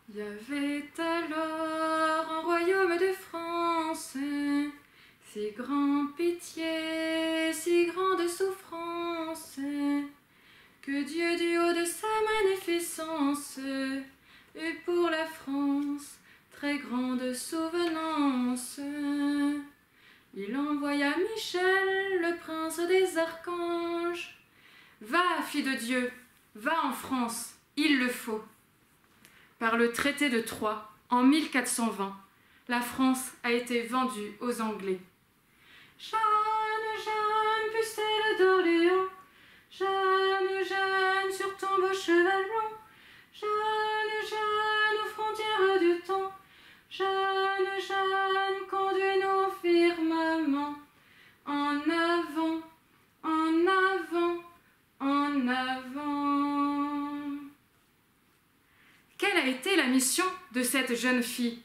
Il y avait alors un royaume de France, si grande pitié, si grande souffrance, que Dieu du haut de sa magnificence eut pour la France très grande souvenance. Il envoya Michel, le prince des archanges. Va, fille de Dieu, va en France, il le faut. Par le traité de Troyes, en 1420, la France a été vendue aux Anglais. Jeanne, Jeanne, pucelle d'Orléans, Jeanne, Jeanne, sur ton beau cheval blanc, Jeanne, Jeanne, aux frontières du temps, Jeanne, Jeanne, conduis-nous au firmament, en avant, en avant, en avant. Quelle a été la mission de cette jeune fille?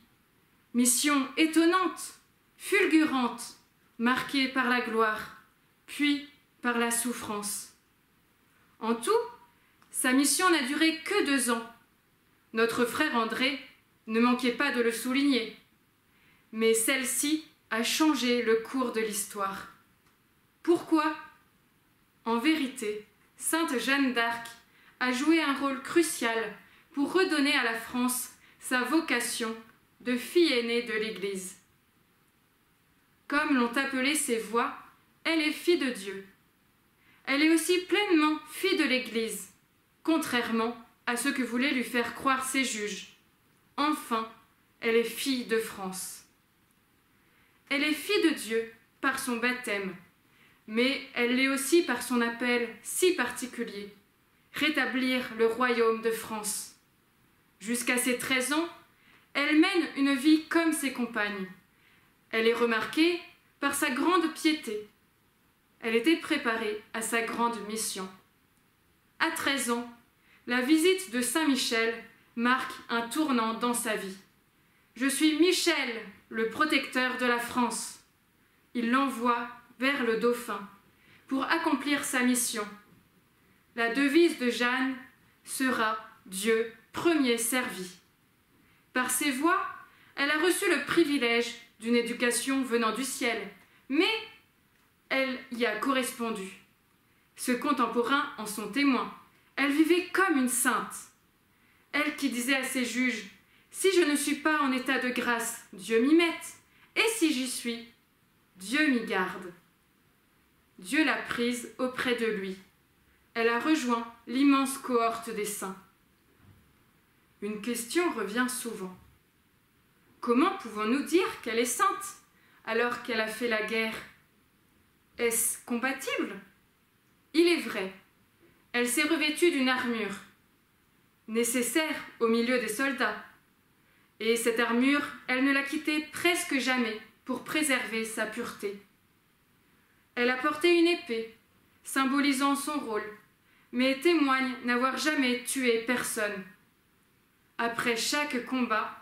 Mission étonnante, fulgurante, marquée par la gloire, puis par la souffrance. En tout, sa mission n'a duré que 2 ans. Notre frère André ne manquait pas de le souligner. Mais celle-ci a changé le cours de l'histoire. Pourquoi? En vérité, Sainte Jeanne d'Arc a joué un rôle crucial pour redonner à la France sa vocation de fille aînée de l'Église. Comme l'ont appelée ses voix, elle est fille de Dieu. Elle est aussi pleinement fille de l'Église, contrairement à ce que voulaient lui faire croire ses juges. Enfin, elle est fille de France. Elle est fille de Dieu par son baptême, mais elle l'est aussi par son appel si particulier, rétablir le royaume de France. Jusqu'à ses 13 ans, elle mène une vie comme ses compagnes. Elle est remarquée par sa grande piété. Elle était préparée à sa grande mission. À 13 ans, la visite de Saint-Michel marque un tournant dans sa vie. Je suis Michel, le protecteur de la France. Il l'envoie vers le Dauphin pour accomplir sa mission. La devise de Jeanne sera « Dieu premier servi ». Par ses voix, elle a reçu le privilège d'une éducation venant du ciel, mais elle y a correspondu. Ses contemporains en sont témoins. Elle vivait comme une sainte. Elle qui disait à ses juges « Si je ne suis pas en état de grâce, Dieu m'y mette, et si j'y suis, Dieu m'y garde. » Dieu l'a prise auprès de lui. Elle a rejoint l'immense cohorte des saints. Une question revient souvent. Comment pouvons-nous dire qu'elle est sainte alors qu'elle a fait la guerre? Est-ce compatible? Il est vrai, elle s'est revêtue d'une armure, nécessaire au milieu des soldats. Et cette armure, elle ne l'a quittée presque jamais pour préserver sa pureté. Elle a porté une épée, symbolisant son rôle, mais témoigne n'avoir jamais tué personne. Après chaque combat,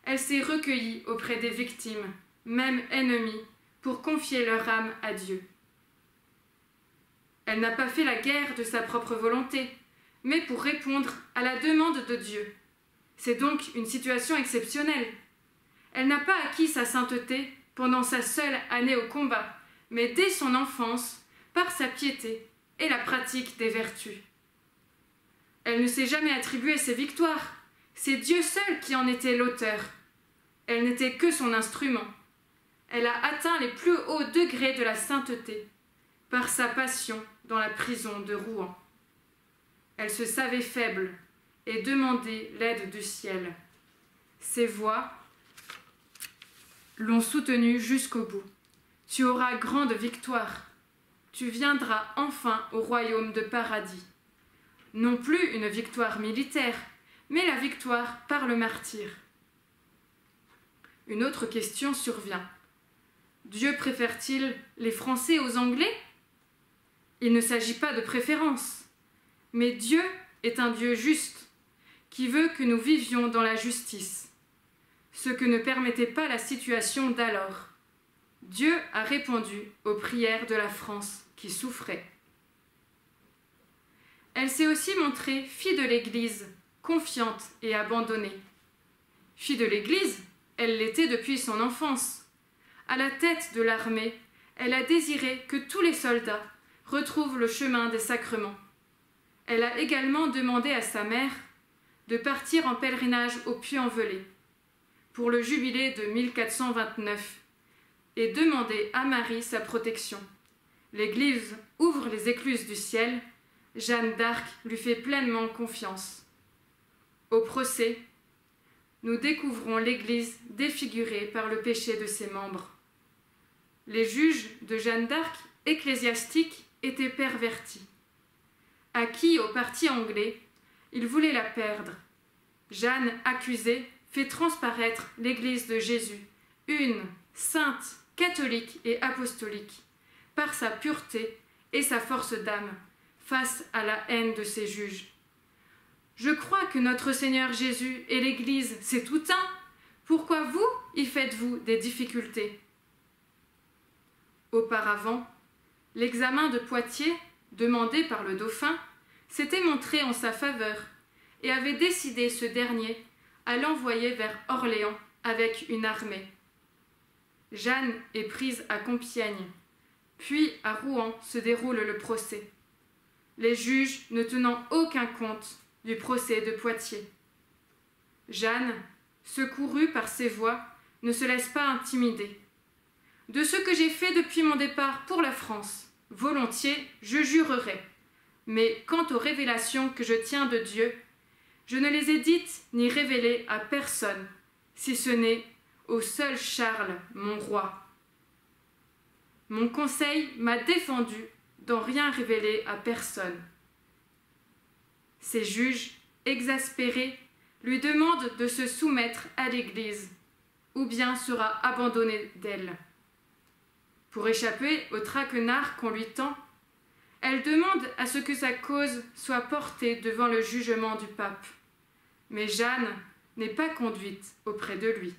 elle s'est recueillie auprès des victimes, même ennemies, pour confier leur âme à Dieu. Elle n'a pas fait la guerre de sa propre volonté, mais pour répondre à la demande de Dieu. C'est donc une situation exceptionnelle. Elle n'a pas acquis sa sainteté pendant sa seule année au combat, mais dès son enfance, par sa piété et la pratique des vertus. Elle ne s'est jamais attribué ses victoires. C'est Dieu seul qui en était l'auteur. Elle n'était que son instrument. Elle a atteint les plus hauts degrés de la sainteté par sa passion dans la prison de Rouen. Elle se savait faible et demandait l'aide du ciel. Ses voix l'ont soutenue jusqu'au bout. Tu auras grande victoire. Tu viendras enfin au royaume de paradis. Non plus une victoire militaire, mais la victoire par le martyre. Une autre question survient. Dieu préfère-t-il les Français aux Anglais? Il ne s'agit pas de préférence, mais Dieu est un Dieu juste, qui veut que nous vivions dans la justice, ce que ne permettait pas la situation d'alors. Dieu a répondu aux prières de la France qui souffrait. Elle s'est aussi montrée fille de l'Église, confiante et abandonnée. Fille de l'Église, elle l'était depuis son enfance. À la tête de l'armée, elle a désiré que tous les soldats retrouvent le chemin des sacrements. Elle a également demandé à sa mère de partir en pèlerinage au Puy-en-Velay pour le jubilé de 1429 et demander à Marie sa protection. L'Église ouvre les écluses du ciel, Jeanne d'Arc lui fait pleinement confiance. Au procès, nous découvrons l'Église défigurée par le péché de ses membres. Les juges de Jeanne d'Arc, ecclésiastiques, étaient pervertis. Acquis au parti anglais, ils voulaient la perdre. Jeanne, accusée, fait transparaître l'Église de Jésus, une, sainte, catholique et apostolique, par sa pureté et sa force d'âme, face à la haine de ses juges. Je crois que notre Seigneur Jésus et l'Église, c'est tout un. Pourquoi vous y faites-vous des difficultés? Auparavant, l'examen de Poitiers, demandé par le dauphin, s'était montré en sa faveur et avait décidé ce dernier à l'envoyer vers Orléans avec une armée. Jeanne est prise à Compiègne, puis à Rouen se déroule le procès, les juges ne tenant aucun compte du procès de Poitiers. Jeanne, secourue par ses voix, ne se laisse pas intimider. De ce que j'ai fait depuis mon départ pour la France, volontiers, je jurerai. Mais quant aux révélations que je tiens de Dieu, je ne les ai dites ni révélées à personne, si ce n'est au seul Charles, mon roi. Mon conseil m'a défendu d'en rien révéler à personne. Ses juges, exaspérés, lui demandent de se soumettre à l'Église, ou bien sera abandonné d'elle. Pour échapper au traquenard qu'on lui tend, elle demande à ce que sa cause soit portée devant le jugement du pape. Mais Jeanne n'est pas conduite auprès de lui.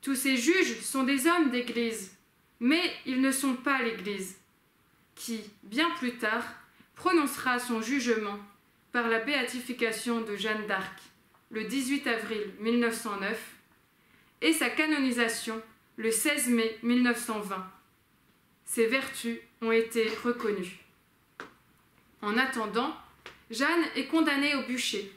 Tous ces juges sont des hommes d'Église, mais ils ne sont pas l'Église, qui, bien plus tard, prononcera son jugement par la béatification de Jeanne d'Arc, le 18 avril 1909, et sa canonisation le 16 mai 1920. Ses vertus ont été reconnues. En attendant, Jeanne est condamnée au bûcher.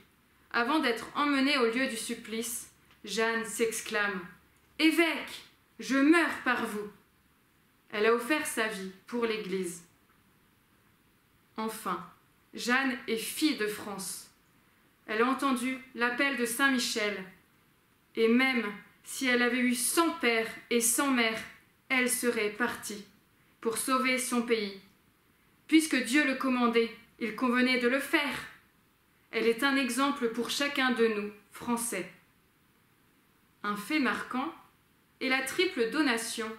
Avant d'être emmenée au lieu du supplice, Jeanne s'exclame « Évêque, je meurs par vous !» Elle a offert sa vie pour l'Église. Enfin, Jeanne est fille de France. Elle a entendu l'appel de Saint Michel, et même si elle avait eu 100 pères et 100 mères, elle serait partie pour sauver son pays. Puisque Dieu le commandait, il convenait de le faire. Elle est un exemple pour chacun de nous, Français. Un fait marquant est la triple donation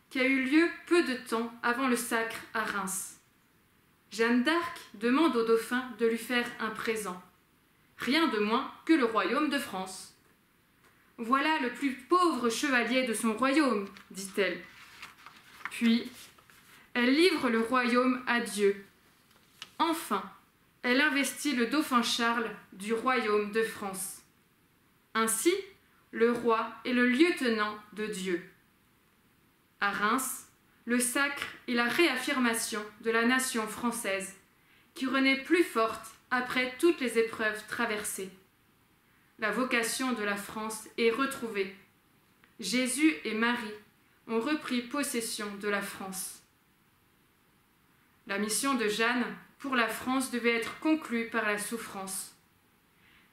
qui a eu lieu peu de temps avant le sacre à Reims. Jeanne d'Arc demande au dauphin de lui faire un présent. Rien de moins que le royaume de France. « Voilà le plus pauvre chevalier de son royaume, dit-elle. Puis, elle livre le royaume à Dieu. Enfin, elle investit le dauphin Charles du royaume de France. Ainsi, le roi est le lieutenant de Dieu. À Reims, le sacre est la réaffirmation de la nation française, qui renaît plus forte après toutes les épreuves traversées. La vocation de la France est retrouvée. Jésus et Marie ont repris possession de la France. La mission de Jeanne pour la France devait être conclue par la souffrance.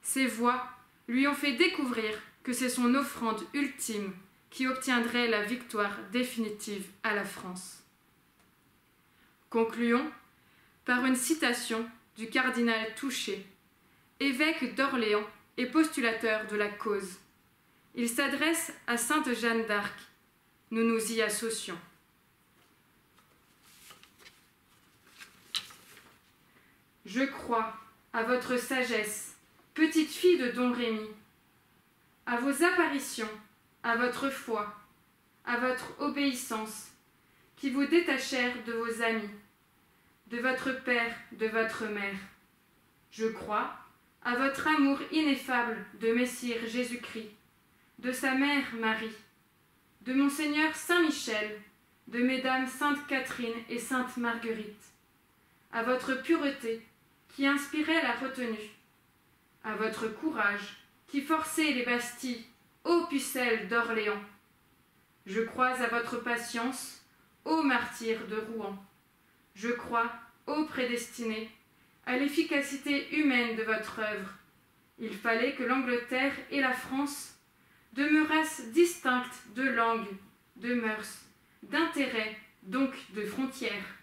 Ses voix lui ont fait découvrir que c'est son offrande ultime qui obtiendrait la victoire définitive à la France. Concluons par une citation du cardinal Touchet, évêque d'Orléans et postulateur de la cause. Il s'adresse à sainte Jeanne d'Arc. Nous nous y associons. Je crois à votre sagesse, petite fille de Don Rémy, à vos apparitions, à votre foi, à votre obéissance, qui vous détachèrent de vos amis, de votre père, de votre mère. Je crois à votre amour ineffable de Messire Jésus-Christ, de sa mère Marie, de Monseigneur Saint-Michel, de Mesdames Sainte Catherine et Sainte Marguerite, à votre pureté qui inspirait la retenue, à votre courage qui forçait les Bastilles, ô pucelles d'Orléans. Je crois à votre patience, ô martyrs de Rouen. Je crois, ô prédestinés, à l'efficacité humaine de votre œuvre. Il fallait que l'Angleterre et la France demeurassent distinctes de langue, de mœurs, d'intérêts, donc de frontières.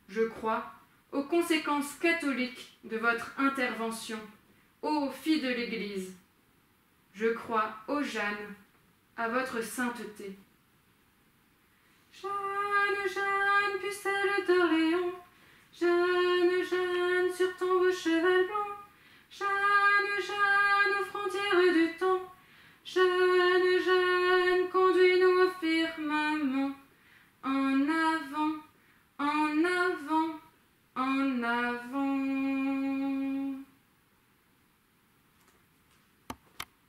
Je crois aux conséquences catholiques de votre intervention, ô filles de l'Église. Je crois, ô Jeanne, à votre sainteté. Jeanne, Jeanne, pucelle d'Orléans, Jeanne, Jeanne, sur ton beau cheval blanc, Jeanne, Jeanne,